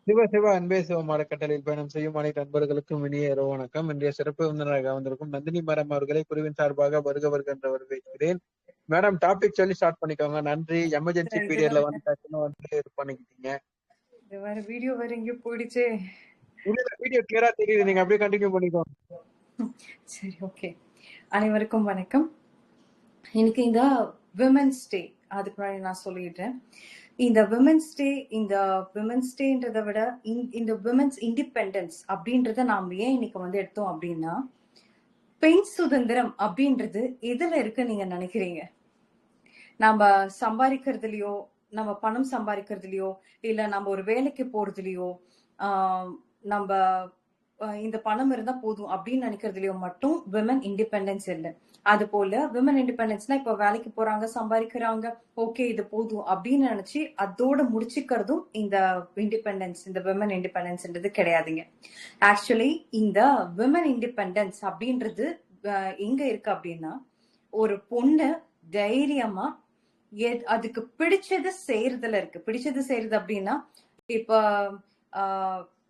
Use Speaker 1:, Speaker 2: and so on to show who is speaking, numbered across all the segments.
Speaker 1: சிவ சிவ அன்பே சிவமான கட்டளையில் பயணம் செய்யும் அனைத்து நண்பர்களுக்கும் இனிய இரவு வணக்கம். இன்றைய சிறப்பு விருந்தினராக வந்திருக்கும் நந்தினி மேடம் அவர்களை குழுவின் சார்பாக வருக வருக என்று வரவேற்கிறேன். மேடம் டாபிக் சொல்லி ஸ்டார்ட் பண்ணிக்கோங்க. நன்றி. எமர்ஜென்சி பீரியட்ல வந்து டக்குன்னு வந்து இது பண்ணிக்கிட்டீங்க.
Speaker 2: வீடியோ வேற எங்க போயிடுச்சு.
Speaker 1: வீடியோ கிளியரா தெரியுது, நீங்க அப்படியே கண்டினியூ பண்ணிக்கோங்க.
Speaker 2: சரி, ஓகே. அனைவருக்கும் வணக்கம். இன்னைக்கு இந்த விமென்ஸ் டே, அதுக்கு முன்னாடி நான் சொல்லிடுறேன். இந்த விமென்ஸ் டேன்றதை விட இந்த விமென்ஸ் இண்டிபெண்டன்ஸ் அப்படின்றத நாம ஏன் இன்னைக்கு வந்து எடுத்தோம் அப்படின்னா, பெண் சுதந்திரம் அப்படின்றது எதுல இருக்கு நீங்க நினைக்கிறீங்க? நம்ம சம்பாதிக்கிறதுலயோ, நம்ம பணம் சம்பாதிக்கிறதுலயோ, இல்ல நம்ம ஒரு வேலைக்கு போறதுலயோ, நம்ம இந்த பணம் இருந்தா போதும் அப்படின்னு நினைக்கிறதுலயோ மட்டும் விமன் இண்டிபெண்டன்ஸ் இல்லை. அது போல விமன் இண்டிபெண்டன்ஸ்னா இப்ப வேலைக்கு போறாங்க, சம்பாதிக்கிறாங்க, ஓகே இது போதும் அப்படின்னு நினைச்சு அதோட முடிச்சுக்கிறதும் இந்த இண்டிபெண்டன்ஸ், இந்த விமன் இண்டிபெண்டன்ஸ்ன்றது கிடையாதுங்க. ஆக்சுவலி இந்த விமன் இண்டிபெண்டன்ஸ் அப்படின்றது எங்க இருக்கு அப்படின்னா, ஒரு பொண்ணு தைரியமா அதுக்கு பிடிச்சது செய்யறதுல இருக்கு. பிடிச்சது செய்யறது அப்படின்னா,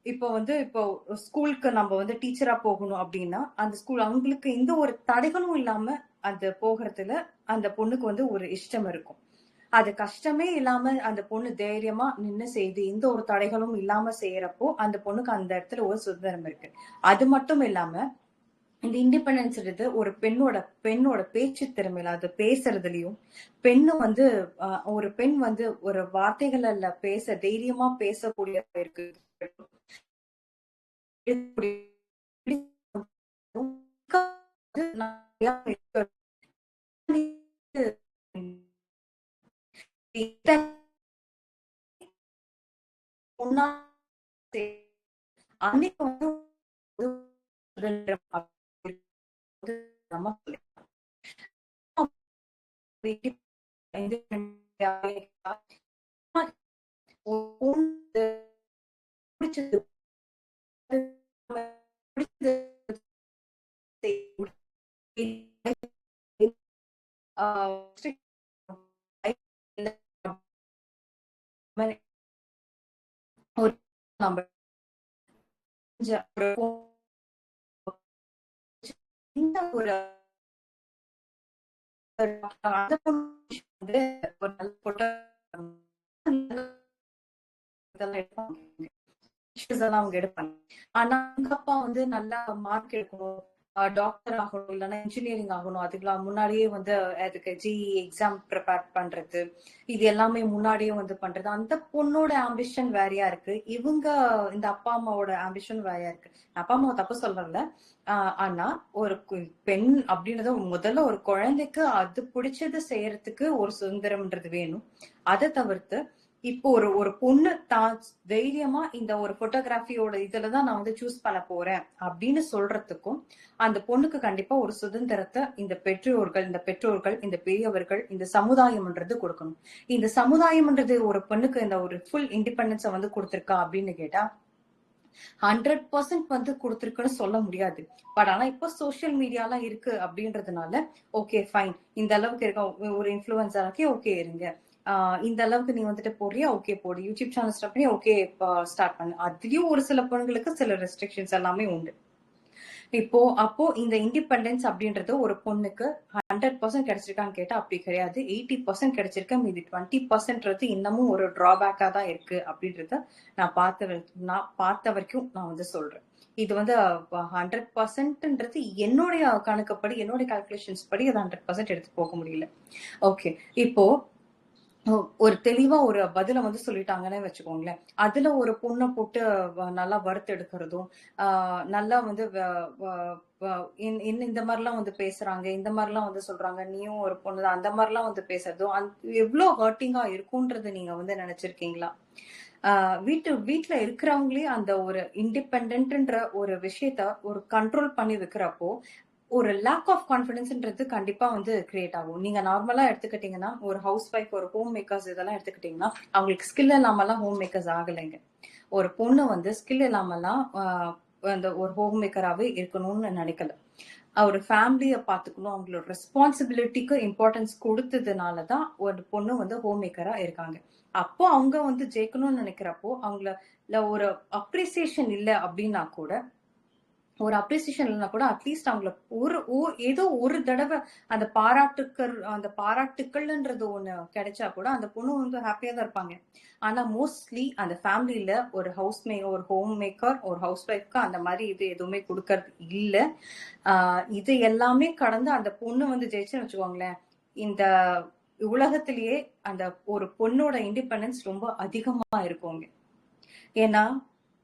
Speaker 2: இப்போ வந்து இப்போ ஸ்கூலுக்கு நம்ம வந்து டீச்சரா போகணும் அப்படின்னா, அந்த ஸ்கூல் அவங்களுக்கு எந்த ஒரு தடைகளும் இல்லாம அந்த போகிறதுல அந்த பொண்ணுக்கு வந்து ஒரு இஷ்டம் இருக்கும். அது கஷ்டமே இல்லாம அந்த பொண்ணு தைரியமா நின்று செய்து எந்த ஒரு தடைகளும் இல்லாம செய்யறப்போ அந்த பொண்ணுக்கு அந்த இடத்துல ஒரு சுதந்திரம் இருக்கு. அது மட்டும் இல்லாம இந்த இண்டிபெண்டன்ஸ் ஒரு பெண்ணோட பேச்சு திறமையில, அது பேசுறதுலயும், பெண்ணு வந்து ஒரு பெண் வந்து ஒரு வார்த்தைகள்ல பேச தைரியமா பேசக்கூடிய இருக்கு. அன்னைக்கு வந்து ஒரு அவங்க எடுப்பாங்க. ஆனா எங்க அப்பா வந்து நல்லா மார்க் எடுக்கணும், டாக்டர் ஆகணும், இல்லைன்னா இன்ஜினியரிங் ஆகணும், அதுக்கெல்லாம் முன்னாடியே வந்து அதுக்கு ஜிஇ எக்ஸாம் ப்ரிப்பேர் பண்றது, இது எல்லாமே முன்னாடியே வந்து பண்றது. அந்த பொண்ணோட ஆம்பிஷன் வேறையா இருக்கு, இவங்க இந்த அப்பா அம்மாவோட ஆம்பிஷன் வேறையா இருக்கு. அப்பா அம்மாவை தப்பு சொல்றல, ஆனா ஒரு பெண் அப்படின்றது முதல்ல ஒரு குழந்தைக்கு அது பிடிச்சது செய்யறதுக்கு ஒரு சுதந்திரம்ன்றது வேணும். அதை தவிர்த்து இப்போ ஒரு பொண்ணு தான் தைரியமா இந்த ஒரு போட்டோகிராஃபியோட இதுலதான் நான் வந்து சூஸ் பண்ண போறேன் அப்படின்னு சொல்றதுக்கும் அந்த பொண்ணுக்கு கண்டிப்பா ஒரு சுதந்திரத்தை இந்த பெற்றோர்கள், இந்த பெரியவர்கள், இந்த சமுதாயம்ன்றது கொடுக்கணும். இந்த சமுதாயம்ன்றது ஒரு பெண்ணுக்கு இந்த ஒரு ஃபுல் இண்டிபெண்டன்ஸை வந்து கொடுத்திருக்கா அப்படின்னு கேட்டா 100% வந்து கொடுத்திருக்குன்னு சொல்ல முடியாது. பட் ஆனா இப்போ சோசியல் மீடியாலாம் இருக்கு அப்படின்றதுனால ஓகே ஃபைன், இந்த அளவுக்கு இருக்க ஒரு இன்ஃபுளுசராக்கே ஓகே இருங்க, இந்த அளவுக்கு நீ வந்துட்டு போடுறியா, ஓகே போடு, யூடியூப் சேனல் ஸ்டார்ட் பண்ணி ஓகே ஸ்டார்ட் பண்ணு. அதுலயும் ஒரு சில பெண்களுக்கு சில ரெஸ்ட்ரிக்ஷன்ஸ் எல்லாமே உண்டு. அப்போ இந்த இண்டிபெண்டன்ஸ் அப்படின்றது ஒரு பொண்ணுக்கு 100% கிடைச்சிருக்கான்னு கேட்டா அப்படி கிடையாது. 80% கிடைச்சிருக்க, மீதி 20% இன்னமும் ஒரு டிராபேக்கா தான் இருக்கு அப்படின்றத நான் பார்த்த வரைக்கும் நான் வந்து சொல்றேன். இது வந்து 100%ன்றது என்னுடைய கணக்குப்படி, என்னுடைய கால்குலேஷன்ஸ் படி அது 100% எடுத்து போக முடியல. ஓகே, இப்போ ஒரு தெளிவா ஒரு பதில வந்து சொல்லிட்டாங்கன்னு வச்சுக்கோங்களேன். அதுல ஒரு பொண்ணை போட்டு நல்லா வறுத்து எடுக்கிறதும், நல்லா வந்து இந்த மாதிரிலாம் வந்து பேசுறாங்க, இந்த மாதிரிலாம் வந்து சொல்றாங்க, நீயும் ஒரு பொண்ணுதான், அந்த மாதிரிலாம் வந்து பேசுறதும் எவ்வளவு ஹர்ட்டிங்கா இருக்கும்ன்றது நீங்க வந்து நினைச்சிருக்கீங்களா? வீட்டுல இருக்கிறவங்களே அந்த ஒரு இண்டிபெண்டன்ட்ன்ற ஒரு விஷயத்த ஒரு கண்ட்ரோல் பண்ணி வைக்கிறப்போ ஒரு லேக் ஆஃப் கான்பிடன்ஸ்ன்றது கண்டிப்பா வந்து கிரியேட் ஆகும். நீங்க நார்மலா எடுத்துக்கிட்டீங்கன்னா, ஒரு ஹவுஸ் ஒய்ஃப், ஒரு ஹோம் மேக்கர்ஸ் இதெல்லாம் எடுத்துக்கிட்டீங்கன்னா, அவங்களுக்கு ஸ்கில் இல்லாமலாம் ஹோம் மேக்கர்ஸ் ஆகலைங்க. ஒரு பொண்ணு வந்து ஸ்கில் இல்லாமலாம் அந்த ஒரு ஹோம் மேக்கராகவே இருக்கணும்னு நினைக்கல. ஒரு ஃபேமிலிய பாத்துக்கணும், அவங்களோட ரெஸ்பான்சிபிலிட்டிக்கு இம்பார்ட்டன்ஸ் கொடுத்ததுனாலதான் ஒரு பொண்ணு வந்து ஹோம் மேக்கரா இருக்காங்க. அப்போ அவங்க வந்து ஜெயிக்கணும்னு நினைக்கிறப்போ அவங்கள இல்ல ஒரு அப்ரிசியேஷன் இல்ல அப்படின்னா கூட, ஒரு அப்ரிசியேஷன் இல்லைன்னா கூட அட்லீஸ்ட் அவங்கள ஏதோ ஒரு தடவை அந்த பாராட்டுக்கள்ன்றது ஒண்ணு கிடைச்சா கூட அந்த பொண்ணு வந்து ஹாப்பியா தான் இருப்பாங்க. ஆனா மோஸ்ட்லி அந்த ஃபேமிலியில ஒரு ஒரு ஹோம் மேக்கர், ஒரு ஹவுஸ் ஒய்ஃப்க்கு அந்த மாதிரி இது எதுவுமே கொடுக்கறது இல்ல. இது எல்லாமே கடந்து அந்த பொண்ணு வந்து ஜெயிச்சுன்னு வச்சுக்கோங்களேன், இந்த உலகத்திலேயே அந்த ஒரு பொண்ணோட இண்டிபெண்டன்ஸ் ரொம்ப அதிகமா இருக்குங்க. ஏன்னா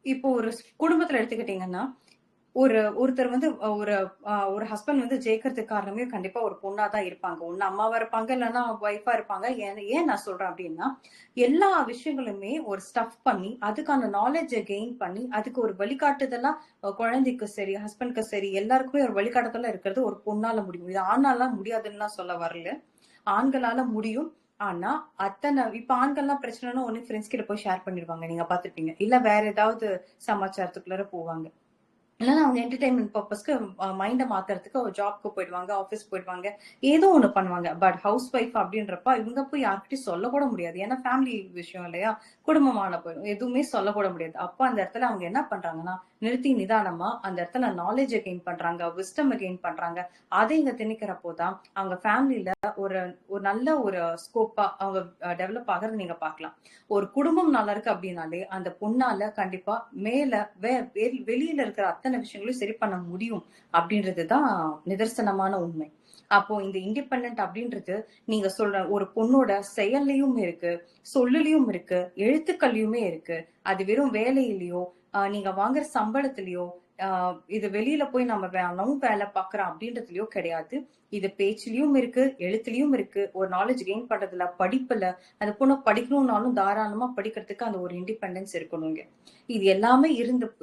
Speaker 2: இப்போ ஒரு குடும்பத்துல எடுத்துக்கிட்டீங்கன்னா, ஒருத்தர் வந்து ஒரு ஹஸ்பண்ட் வந்து ஜெயிக்கிறதுக்கு காரணமே கண்டிப்பா ஒரு பொண்ணா தான் இருப்பாங்க. ஒண்ணு அம்மாவா இருப்பாங்க, இல்லைன்னா ஒய்ஃபா இருப்பாங்க. ஏன் நான் சொல்றேன் அப்படின்னா, எல்லா விஷயங்களுமே ஒரு ஸ்டஃப் பண்ணி அதுக்கான நாலேஜை கெயின் பண்ணி அதுக்கு ஒரு வழிகாட்டுதலா குழந்தைக்கு சரி, ஹஸ்பண்ட்க்கு சரி, எல்லாருக்குமே ஒரு வழிகாட்டுதலா இருக்கிறது ஒரு பொண்ணால முடியும். இது ஆணால முடியாதுன்னு சொல்ல வரல. ஆண்களால முடியும். ஆனா இப்ப ஆண்கள்லாம் பிரச்சனைனா ஒண்ணு ஃப்ரெண்ட்ஸ் கிட்ட போய் ஷேர் பண்ணிடுவாங்க, நீங்க பாத்துருப்பீங்க. இல்ல வேற ஏதாவது சமாச்சாரத்துக்குள்ளார போவாங்க. இல்லைன்னா அவங்க என்டர்டைன்மெண்ட் பர்பஸ்க்கு மைண்ட மாத்துறதுக்கு ஒரு ஜாப்க்கு போயிடுவாங்க, ஆஃபீஸ் போயிடுவாங்க, ஏதோ ஒண்ணு பண்ணுவாங்க. பட் ஹவுஸ் ஒய்ஃப் அப்படின்றப்ப இவங்க போய் யார்கிட்டயும் சொல்லக்கூட முடியாது. ஏன்னா ஃபேமிலி விஷயம் இல்லையா, குடும்பமான போயிடும், எதுவுமே சொல்லக்கூட முடியாது. அப்ப அந்த இடத்துல அவங்க என்ன பண்றாங்கன்னா, நிறுத்தி நிதானமா அந்த இடத்துல நாலேஜை கெயின் பண்றாங்க, விஸ்டம் கெயின் பண்றாங்க. அதை இங்க திணிக்கிறப்போதான் அவங்க ஃபேமிலியில ஒரு ஒரு நல்ல ஒரு ஸ்கோப்பா அவங்க டெவலப் ஆகிறது நீங்க பார்க்கலாம். ஒரு குடும்பம் நல்லா இருக்கு அப்படின்னாலே அந்த பொண்ணால கண்டிப்பா மேல வெளியில இருக்கிற அத்தனை விஷயங்களையும் சரி பண்ண முடியும் அப்படின்றதுதான் நிதர்சனமான உண்மை. அப்போ இந்த இண்டிபெண்டன்ட் அப்படின்றது நீங்க சொல்ற ஒரு பொண்ணோட செயல்லையும் இருக்கு, சொல்லுலயும் இருக்கு, எழுத்துக்கள்லயுமே இருக்கு. அது வெறும் வேலையிலயோ நீங்க வாங்குற சம்பளத்திலயோ இது வெளியில போய் நம்ம வேலை பாக்குறோம் அப்படின்றதுலயோ கிடையாது. இது பேச்சிலயும் இருக்கு, எழுத்துலயும் இருக்கு, ஒரு நாலேஜ் கெயின் பண்றதுல, படிப்புல. அந்த பொண்ணு படிக்கணும்னாலும் தாராளமா படிக்கிறதுக்கு அந்த ஒரு இண்டிபெண்டன்ஸ் இருக்கணுங்க. இது எல்லாமே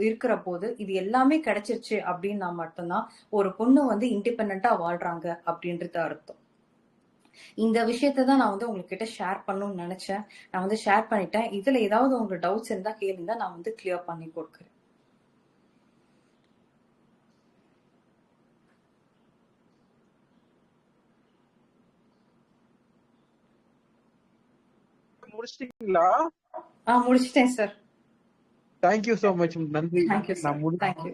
Speaker 2: இருக்கிற போது, இது எல்லாமே கிடைச்சிருச்சு அப்படின்னா மட்டும்தான் ஒரு பொண்ணு வந்து இண்டிபெண்டா வாழ்றாங்க அப்படின்றது அர்த்தம். இந்த விஷயத்த தான் நான் வந்து உங்ககிட்ட ஷேர் பண்ணணும்னு நினைச்சேன். நான் வந்து ஷேர் பண்ணிட்டேன். இதுல ஏதாவது உங்களுக்கு டவுட்ஸ் இருந்தா கேளுங்க, நான் வந்து கிளியர் பண்ணி கொடுக்குறேன்.
Speaker 1: முடிச்சிட்டீங்களா?
Speaker 2: முடிச்சிட்டேன் சார்.
Speaker 1: Thank you so much. நன்றி.
Speaker 2: Thank you sir. தேங்க்யூ.